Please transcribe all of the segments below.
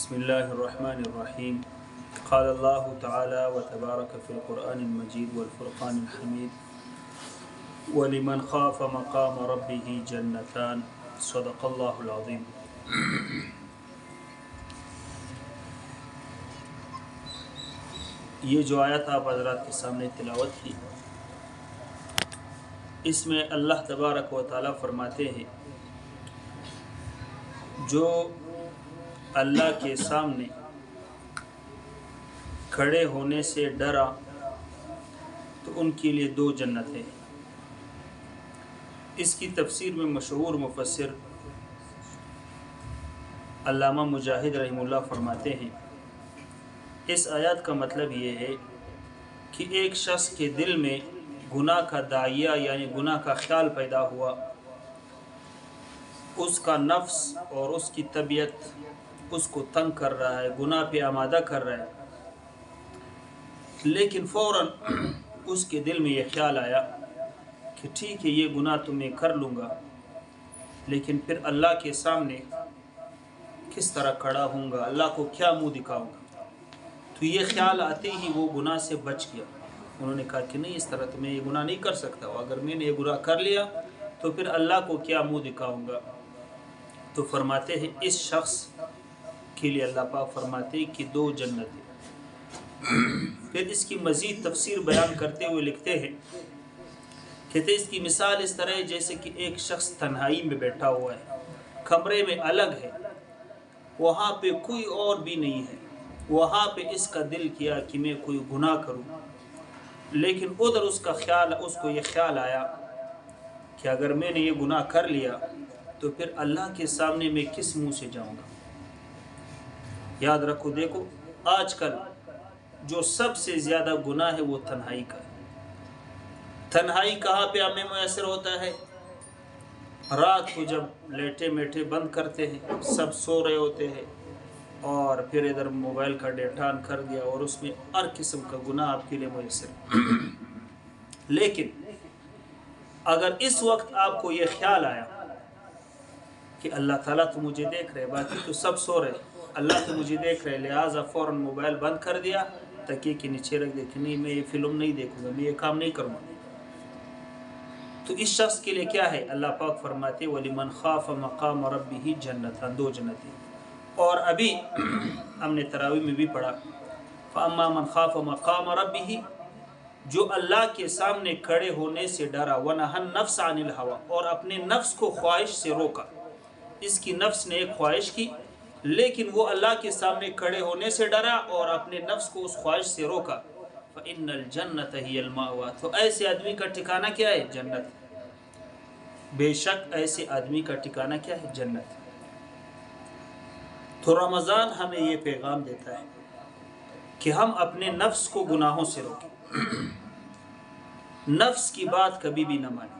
بسم الله الرحمن الرحيم. قال الله تعالى وتبارك في القرآن المجيد والفرقان الحميد ولمن خاف مقام ربه جنتان صدق الله العظيم. یہ جو آیت آپ حضرات کے سامنے تلاوت کی، اس میں اللہ تبارک و تعالی فرماتے ہیں جو اللہ کے سامنے کھڑے ہونے سے ڈرا تو ان کے لیے 2 جنتیں. اس کی تفسیر میں مشہور مفسر علامہ مجاہد رحمہ اللہ فرماتے ہیں اس آیات کا مطلب یہ ہے کہ ایک شخص کے دل میں گناہ کا داعیہ یعنی گناہ کا خیال پیدا ہوا، اس کا نفس اور اس کی طبیعت اس کو تنگ کر رہا ہے، گناہ پہ آمادہ کر رہا ہے، لیکن فوراً اس کے دل میں یہ خیال آیا کہ ٹھیک ہے یہ گناہ تو میں کر لوں گا، لیکن پھر اللہ کے سامنے کس طرح کھڑا ہوں گا، اللہ کو کیا منہ دکھاؤں گا. تو یہ خیال آتے ہی وہ گناہ سے بچ گیا. انہوں نے کہا کہ نہیں، اس طرح تو میں یہ گناہ نہیں کر سکتا، اگر میں نے یہ گناہ کر لیا تو پھر اللہ کو کیا منہ دکھاؤں گا. تو فرماتے ہیں اس شخص کے لیے اللہ پاک فرماتے ہیں کہ 2 جنتیں. پھر اس کی مزید تفسیر بیان کرتے ہوئے لکھتے ہیں، کہتے اس کی مثال اس طرح ہے جیسے کہ ایک شخص تنہائی میں بیٹھا ہوا ہے، کمرے میں الگ ہے، وہاں پہ کوئی اور بھی نہیں ہے، وہاں پہ اس کا دل کیا کہ میں کوئی گناہ کروں، لیکن ادھر اس کو یہ خیال آیا کہ اگر میں نے یہ گناہ کر لیا تو پھر اللہ کے سامنے میں کس منہ سے جاؤں گا. یاد رکھو، دیکھو آج کل جو سب سے زیادہ گناہ ہے وہ تنہائی کا ہے. تنہائی کہاں پہ ہمیں میسر ہوتا ہے؟ رات کو جب لیٹے میٹھے بند کرتے ہیں، سب سو رہے ہوتے ہیں، اور پھر ادھر موبائل کا ڈیٹا آن کر دیا اور اس میں ہر قسم کا گناہ آپ کے لیے میسر. لیکن اگر اس وقت آپ کو یہ خیال آیا کہ اللہ تعالیٰ تو مجھے دیکھ رہے، باقی تو سب سو رہے، اللہ تو مجھے دیکھ رہے، لہٰذا فوراً موبائل بند کر دیا، تکیے کے نیچے رکھ دیا کہ نہیں میں یہ فلم نہیں دیکھوں گا، میں یہ کام نہیں کروں گا. تو اس شخص کے لیے کیا ہے؟ اللہ پاک فرماتے وَلِمَنْ خَافَ مَقَامَ رَبِّهِ جَنَّتَانِ، 2 جنتیں. اور ابھی ہم نے تراویح میں بھی پڑھا فَأَمَّا مَنْ خَافَ مَقَامَ رَبِّهِ، جو اللہ کے سامنے کھڑے ہونے سے ڈرا، وَنَهَى النَّفْسَ عَنِ الْهَوَىٰ، اور اپنے نفس کو خواہش سے روکا. اس کی نفس نے ایک خواہش کی، لیکن وہ اللہ کے سامنے کھڑے ہونے سے ڈرا اور اپنے نفس کو اس خواہش سے روکا. فَإِنَّ الْجَنَّةَ هِيَ الْمَأْوَىٰ، تو ایسے آدمی کا ٹھکانہ کیا ہے؟ جنت. بے شک ایسے آدمی کا ٹھکانہ کیا ہے؟ جنت. تو رمضان ہمیں یہ پیغام دیتا ہے کہ ہم اپنے نفس کو گناہوں سے روکیں، نفس کی بات کبھی بھی نہ مانیں.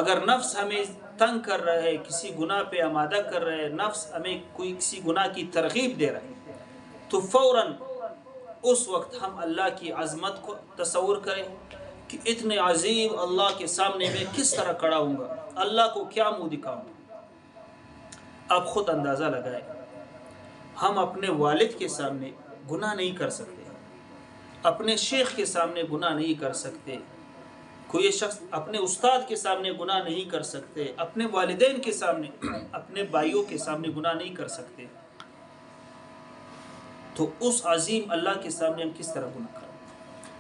اگر نفس ہمیں تنگ کر رہا ہے، کسی گناہ پہ آمادہ کر رہا ہے، نفس ہمیں کسی گناہ کی ترغیب دے رہا ہے، تو فوراً اس وقت ہم اللہ کی عظمت کو تصور کریں کہ اتنے عظیم اللہ کے سامنے میں کس طرح کھڑا ہوں گا، اللہ کو کیا منہ دکھاؤں گا. آپ خود اندازہ لگائیں، ہم اپنے والد کے سامنے گناہ نہیں کر سکتے، اپنے شیخ کے سامنے گناہ نہیں کر سکتے، کوئی شخص اپنے استاد کے سامنے گناہ نہیں کر سکتے، اپنے والدین کے سامنے، اپنے بھائیوں کے سامنے گناہ نہیں کر سکتے. تو اس عظیم اللہ کے سامنے ہم کس طرح گناہ کریں؟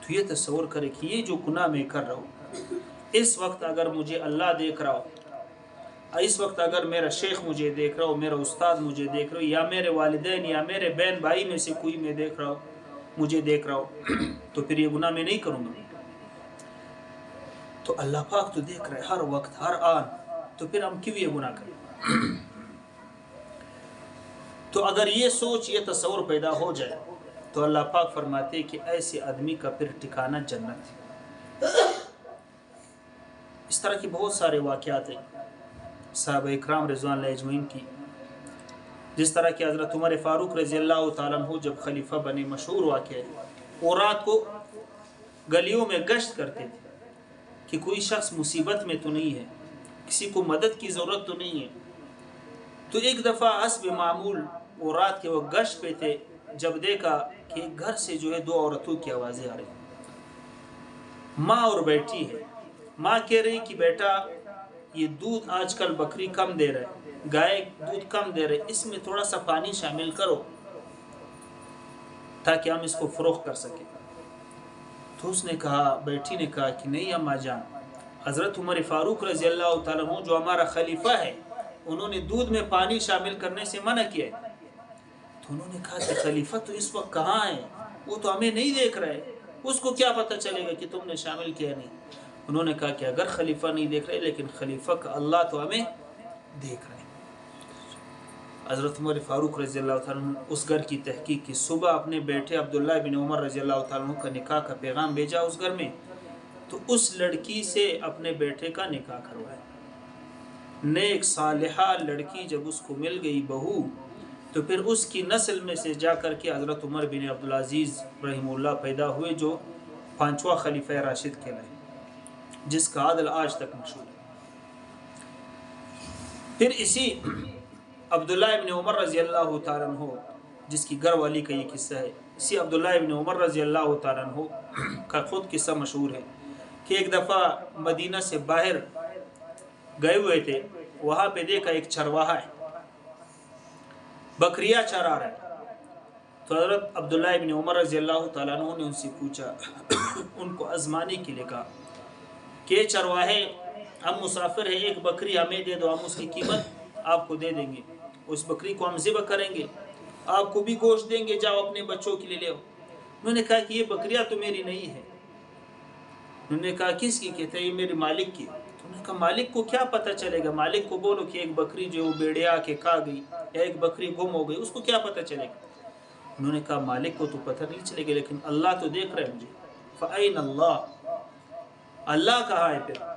تو یہ تصور کریں کہ یہ جو گناہ میں کر رہا ہوں، اس وقت اگر مجھے اللہ دیکھ رہا ہو، اس وقت اگر میرا شیخ مجھے دیکھ رہا ہو، میرا استاد مجھے دیکھ رہا ہو، یا میرے والدین یا میرے بہن بھائی میں سے کوئی میں دیکھ رہا ہو، مجھے دیکھ رہا ہو، تو پھر یہ گناہ میں نہیں کروں گا. تو اللہ پاک تو دیکھ رہے ہر وقت ہر آن، تو پھر ہم کیوں یہ گناہ کریں؟ تو اگر یہ سوچ یہ تصور پیدا ہو جائے تو اللہ پاک فرماتے کہ ایسے آدمی کا پھر ٹھکانہ جنت ہے. اس طرح کی بہت سارے واقعات ہیں صحابہ اکرام رضوان اللہ اجمعین کی، جس طرح کہ حضرت عمر فاروق رضی اللہ تعالیٰ عنہ جب خلیفہ بنے، مشہور واقعہ ہے، وہ رات کو گلیوں میں گشت کرتے تھے کہ کوئی شخص مصیبت میں تو نہیں ہے، کسی کو مدد کی ضرورت تو نہیں ہے. تو ایک دفعہ حسب معمول وہ رات کے وہ گشت پہ تھے، جب دیکھا کہ گھر سے جو ہے دو عورتوں کی آوازیں آ رہی، ماں اور بیٹی ہے۔ ماں کہہ رہی کہ بیٹا یہ دودھ آج کل بکری کم دے رہے، گائے دودھ کم دے رہے، اس میں تھوڑا سا پانی شامل کرو تاکہ ہم اس کو فروخت کر سکیں۔ تو اس نے کہا، بیٹی نے کہا کہ نہیں اماں جان، حضرت عمر فاروق رضی اللہ تعالیٰ عنہ جو ہمارا خلیفہ ہے، انہوں نے دودھ میں پانی شامل کرنے سے منع کیا ہے۔ تو انہوں نے کہا کہ خلیفہ تو اس وقت کہاں ہے، وہ تو ہمیں نہیں دیکھ رہے، اس کو کیا پتہ چلے گا کہ تم نے شامل کیا نہیں۔ انہوں نے کہا کہ اگر خلیفہ نہیں دیکھ رہے لیکن خلیفہ کا اللہ تو ہمیں دیکھ رہے ہیں۔ حضرت عمر فاروق رضی اللہ تعالیٰ عنہ اس گھر کی تحقیق کی، صبح اپنے بیٹے عبداللہ بن عمر رضی اللہ تعالیٰ عنہ کا نکاح کا پیغام بھیجا اس گھر میں، تو اس لڑکی سے اپنے بیٹے کا نکاح کروایا۔ نیک صالحہ لڑکی جب اس کو مل گئی بہو، تو پھر اس کی نسل میں سے جا کر کے حضرت عمر بن عبدالعزیز رحمہ اللہ پیدا ہوئے، جو 5واں خلیفہ راشد کہلائے، جس کا عدل آج تک مشہور ہے۔ پھر اسی عبداللہ ابن عمر رضی اللہ تعالیٰ عنہ، جس کی گھر والی کا یہ قصہ ہے، اسی عبداللہ ابن عمر رضی اللہ تعالیٰ عنہ کا خود قصہ مشہور ہے کہ ایک دفعہ مدینہ سے باہر گئے ہوئے تھے، وہاں پہ دیکھا ایک چرواہا ہے بکریاں چرا رہا ہے۔ تو حضرت عبداللہ ابن عمر رضی اللہ تعالیٰ عنہ نے ان سے پوچھا، ان کو آزمانے کے لیے کہا کہ چرواہے ہم مسافر ہیں، ایک بکری ہمیں دے دو، ہم اس کی قیمت آپ کو دے دیں گے، اس بکری کو ہم ذبح کریں گے، آپ کو بھی گوشت دیں گے، جاؤ اپنے بچوں کے لیے لے آؤ۔ انہوں نے کہا کہ یہ بکریاں تو میری نہیں ہے۔ انہوں نے کہا کس کی کہتے ہیں؟ یہ میرے مالک کی۔ تو انہوں نے کہا مالک کو کیا پتہ چلے گا؟ مالک کو بولو کہ ایک بکری جو وہ بیڑیا کے کھا گئی یا ایک بکری گم ہو گئی، اس کو کیا پتہ چلے گا؟ انہوں نے کہا مالک کو تو پتہ نہیں چلے گا لیکن اللہ تو دیکھ رہے ہیں مجھے۔ فَأَيْنَ اللَّهُ، اللہ کہاں ہے پھر؟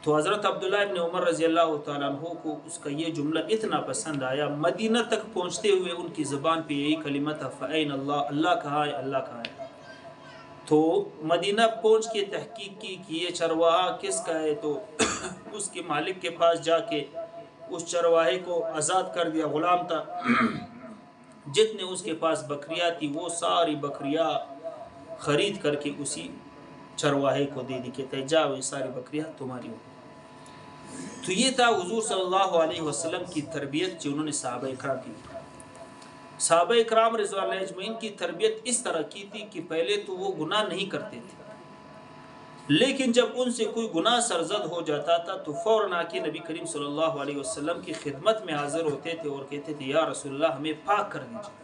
تو حضرت عبداللہ ابن عمر رضی اللہ تعالیٰ عنہ کو اس کا یہ جملہ اتنا پسند آیا، مدینہ تک پہنچتے ہوئے ان کی زبان پہ یہی کلمہ تھا، فَأَيْنَ اللَّهُ، اللہ کہاں ہے، اللہ کہاں ہے۔ تو مدینہ پہنچ کے تحقیق کی کہ یہ چرواہا کس کا ہے، تو اس کے مالک کے پاس جا کے اس چرواہے کو آزاد کر دیا، غلام تھا۔ جتنے اس کے پاس بکریاں تھی وہ ساری بکریاں خرید کر کے اسی چرواہے کو دے دی، کہتے ہیں جاؤ یہ ساری بکریاں تمہاری ہو۔ تو یہ تھا حضور صلی اللہ علیہ وسلم کی تربیت جو انہوں نے صحابہ اکرام کی۔ صحابہ اکرام رضوان اللہ اجمعین کی تربیت اس طرح کی تھی کہ پہلے تو وہ گناہ نہیں کرتے تھے، لیکن جب ان سے کوئی گناہ سرزد ہو جاتا تھا تو فوراً آ کے نبی کریم صلی اللہ علیہ وسلم کی خدمت میں حاضر ہوتے تھے اور کہتے تھے یا رسول اللہ ہمیں پاک کر دیجیے۔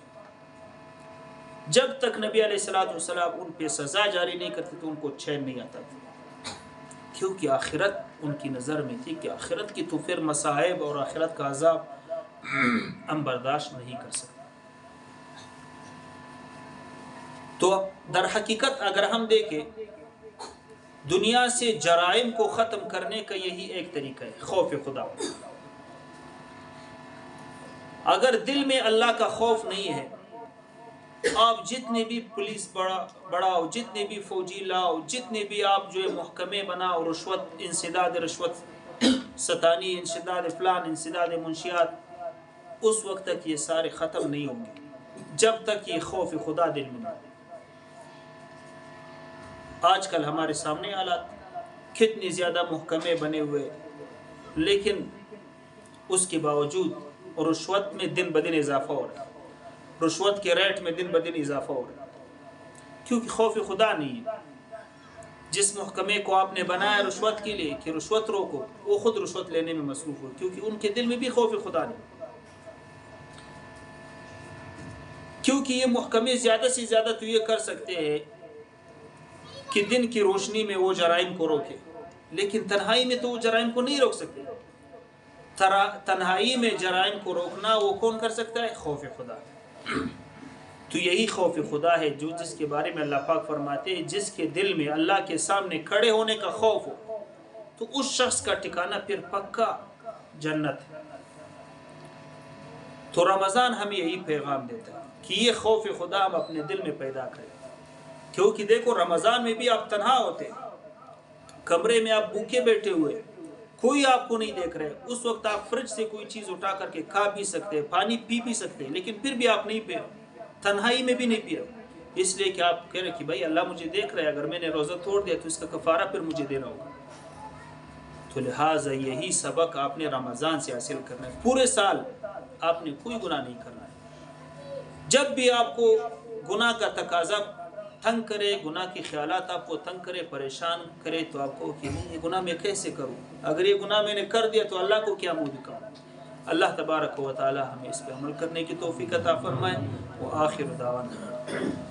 جب تک نبی علیہ السلام ان پہ سزا جاری نہیں کرتے تو ان کو چین نہیں آتا تھا، کیونکہ آخرت ان کی نظر میں تھی کہ آخرت کی تو پھر مصائب اور آخرت کا عذاب ہم برداشت نہیں کر سکتے۔ تو در حقیقت اگر ہم دیکھیں دنیا سے جرائم کو ختم کرنے کا یہی ایک طریقہ ہے، خوف خدا۔ اگر دل میں اللہ کا خوف نہیں ہے، آپ جتنے بھی پولیس بڑھاؤ، جتنے بھی فوجی لاؤ، جتنے بھی آپ جو ہے محکمے بناؤ، رشوت، انسداد رشوت ستانی، انسداد فلان، انسداد منشیات، اس وقت تک یہ سارے ختم نہیں ہوں گے جب تک یہ خوف خدا دل میں نہ۔ آج کل ہمارے سامنے حالات، کتنے زیادہ محکمے بنے ہوئے، لیکن اس کے باوجود رشوت میں دن بدن اضافہ ہو رہا ہے، رشوت کے ریٹ میں دن بدن اضافہ ہو رہا ہے، کیونکہ خوف خدا نہیں ہے۔ جس محکمے کو آپ نے بنایا رشوت کے لیے کہ رشوت روکو، وہ خود رشوت لینے میں مصروف ہو، کیونکہ ان کے دل میں بھی خوف خدا نہیں، کیونکہ یہ محکمے زیادہ سے زیادہ تو یہ کر سکتے ہیں کہ دن کی روشنی میں وہ جرائم کو روکے، لیکن تنہائی میں تو وہ جرائم کو نہیں روک سکتے۔ تنہائی میں جرائم کو روکنا وہ کون کر سکتا ہے؟ خوف خدا۔ تو یہی خوف خدا ہے جو جس کے بارے میں اللہ پاک فرماتے ہیں جس کے دل میں اللہ کے سامنے کھڑے ہونے کا خوف ہو تو اس شخص کا ٹھکانہ پھر پکا جنت ہے۔ تو رمضان ہمیں یہی پیغام دیتا ہے کہ یہ خوف خدا ہم اپنے دل میں پیدا کریں، کیونکہ دیکھو رمضان میں بھی آپ تنہا ہوتے، کمرے میں آپ بھوکے بیٹھے ہوئے، کوئی آپ کو نہیں دیکھ رہے، اس وقت آپ فریج سے کوئی چیز اٹھا کر کے کھا بھی سکتے، پانی پی بھی سکتے، لیکن پھر بھی آپ نہیں پیا، تنہائی میں بھی نہیں پیا، اس لیے کہ آپ کہہ رہے کہ بھائی اللہ مجھے دیکھ رہا ہے، اگر میں نے روزہ توڑ دیا تو اس کا کفارہ پھر مجھے دینا ہوگا۔ تو لہٰذا یہی سبق آپ نے رمضان سے حاصل کرنا ہے، پورے سال آپ نے کوئی گناہ نہیں کرنا ہے۔ جب بھی آپ کو گناہ کا تقاضا تنگ کرے، گناہ کی خیالات آپ کو تنگ کرے، پریشان کرے، تو آپ کو کہ نہیں یہ گناہ میں کیسے کروں، اگر یہ گناہ میں نے کر دیا تو اللہ کو کیا منہ دکھاؤں۔ اللہ تبارک و تعالی ہمیں اس پہ عمل کرنے کی توفیق عطا فرمائے۔ وآخر دعوانا